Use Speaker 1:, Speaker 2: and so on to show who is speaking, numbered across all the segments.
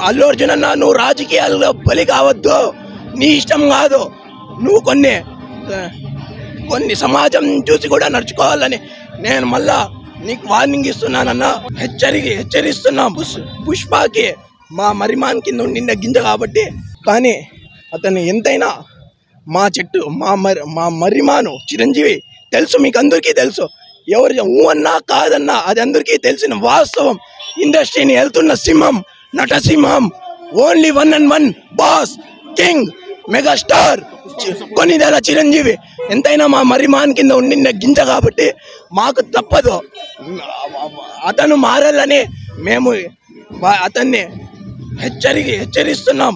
Speaker 1: అల్లు అర్జున్ అన్న, నువ్వు రాజకీయాల్లో బలి కావద్దు, నీ ఇష్టం కాదు. నువ్వు కొన్ని సమాజం చూసి కూడా నడుచుకోవాలని నేను మళ్ళా నీకు వార్నింగ్ ఇస్తున్నానన్నా, హెచ్చరిస్తున్నా. పుష్పకి మా మరిమాన్ కింద నిన్న గింజ కాబట్టి, కానీ అతను ఎంతైనా మా చెట్టు, మా మరిమాను చిరంజీవి తెలుసు, మీకు అందరికీ తెలుసు. ఎవరు అన్నా కాదన్నా అది అందరికీ తెలిసిన వాస్తవం. ఇండస్ట్రీని వెళ్తున్న సింహం, నటసింహం, only 1 and 1 boss, king, megastar Konidela Chiranjeevi. ఎంతైనా మా మరిమాన్ కింద ఉండిన గింజ కాబట్టి మాకు తప్పదు. అతను మారాలని మేము అతన్ని హెచ్చరిస్తున్నాం.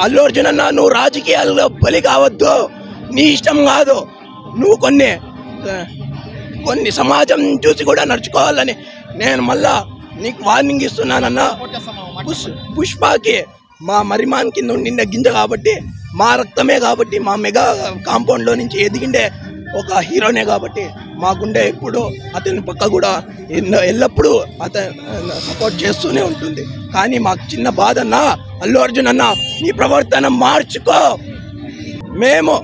Speaker 1: అల్లు అర్జున్ అన్న, నువ్వు రాజకీయాల్లో బలి కావద్దు, నీ ఇష్టం కాదు. నువ్వు కొన్ని సమాజం చూసి కూడా నడుచుకోవాలని నేను మళ్ళా నీకు వార్నింగ్ ఇస్తున్నానన్నా. పుష్పకి మా మరిమాన్ కింద నిన్న గింజ కాబట్టి, మా రక్తమే కాబట్టి, మా మెగా కాంపౌండ్లో నుంచి ఎదిగిండే ఒక హీరోనే కాబట్టి మాకుండే ఇప్పుడు అతని పక్క కూడా ఎల్లప్పుడూ అతను సపోర్ట్ చేస్తూనే ఉంటుంది. కానీ మాకు చిన్న బాధ అన్నా, అల్లు అర్జున్ అన్న, నీ ప్రవర్తన మార్చుకో. మేము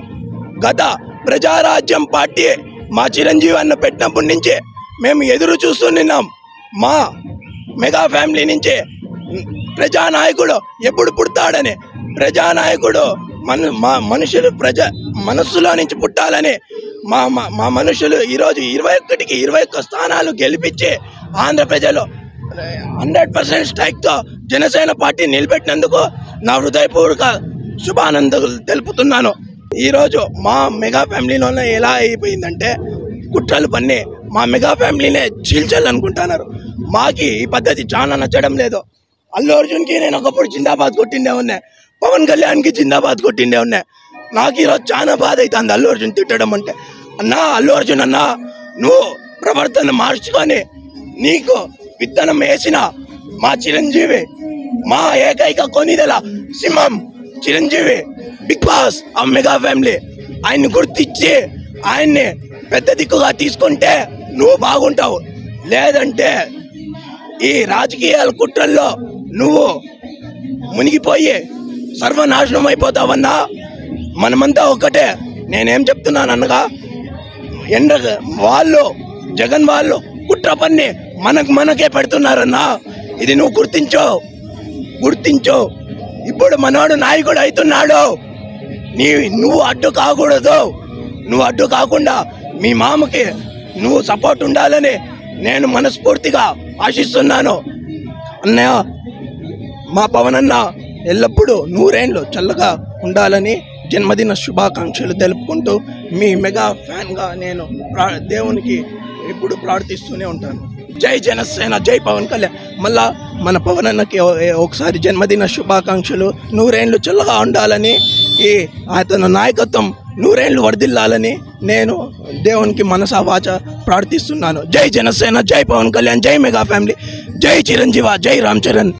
Speaker 1: గత ప్రజారాజ్యం పార్టీ మా చిరంజీవి అన్న పెట్టినప్పటి నుంచే మేము ఎదురు చూస్తున్నాం. మా మెగా ఫ్యామిలీ నుంచే ప్రజానాయకుడు ఎప్పుడు పుడతాడని, ప్రజానాయకుడు మనస్సులో నుంచి పుట్టాలని మా మనుషులు ఈరోజు 21 స్థానాలు గెలిపించి ఆంధ్ర ప్రజలు 100% స్ట్రైక్తో జనసేన పార్టీ నిలబెట్టినందుకు నా హృదయపూర్వక శుభానందాలు తెలుపుతున్నాను. ఈరోజు మా మెగా ఫ్యామిలీలోనే ఎలా అయిపోయిందంటే, కుట్రలు పన్ని మా మెగా ఫ్యామిలీనే చీల్చాలనుకుంటున్నారు. మాకి ఈ పద్ధతి చాలా నచ్చడం లేదు. అల్లు అర్జున్కి నేను ఒకప్పుడు జిందాబాద్ కొట్టిండే ఉన్నాయి, పవన్ కళ్యాణ్కి జిందాబాద్ కొట్టిండే ఉన్నాయి. నాకు ఈరోజు చాలా బాధ అవుతుంది అల్లు అర్జున్ తిట్టడం అంటే. అన్నా, అల్లు అర్జున్ అన్నా, నువ్వు ప్రవర్తన మార్చుకొని నీకు విత్తనం వేసిన మా చిరంజీవి, మా ఏకైక కొనిదెల సింహం చిరంజీవి, బిగ్ బాస్ ఆ మెగా ఫ్యామిలీ, ఆయన్ని గుర్తించి ఆయన్ని పెద్ద దిక్కుగా తీసుకుంటే నువ్వు బాగుంటావు. లేదంటే ఈ రాజకీయాల కుట్రల్లో నువ్వు మునిగిపోయి సర్వనాశనం అయిపోతావన్నా. మనమంతా ఒక్కటే. నేనేం చెప్తున్నాను అనగా, జగన్ వాళ్ళు కుట్ర పన్ని మనకే పెడుతున్నారన్నా. ఇది నువ్వు గుర్తించో. ఇప్పుడు మనోడు నాయకుడు అవుతున్నాడు. నువ్వు అడ్డు కాకూడదు. నువ్వు అడ్డు కాకుండా మీ మామకి నువ్వు సపోర్ట్ ఉండాలని నేను మనస్ఫూర్తిగా ఆశిస్తున్నాను. అన్నయ్య, మా పవన్ అన్న ఎల్లప్పుడూ 100 ఏళ్ళు చల్లగా ఉండాలని జన్మదిన శుభాకాంక్షలు తెలుపుకుంటూ మీ మెగా ఫ్యాన్గా నేను దేవునికి ఇప్పుడు ప్రార్థిస్తూనే ఉంటాను. జై జనసేన, జై పవన్ కళ్యాణ్. మళ్ళా మన పవన్ అన్నకి ఒకసారి జన్మదిన శుభాకాంక్షలు. 100 ఏళ్ళు చల్లగా ఉండాలని, అతను నాయకత్వం 100 ఏళ్ళు వర్ధిల్లాలని నేను దేవునికి మనసా వాచ ప్రార్థిస్తున్నాను. జై జనసేన, జై పవన్ కళ్యాణ్, జై మెగా ఫ్యామిలీ, జై చిరంజీవి, జై రామ్ చరణ్.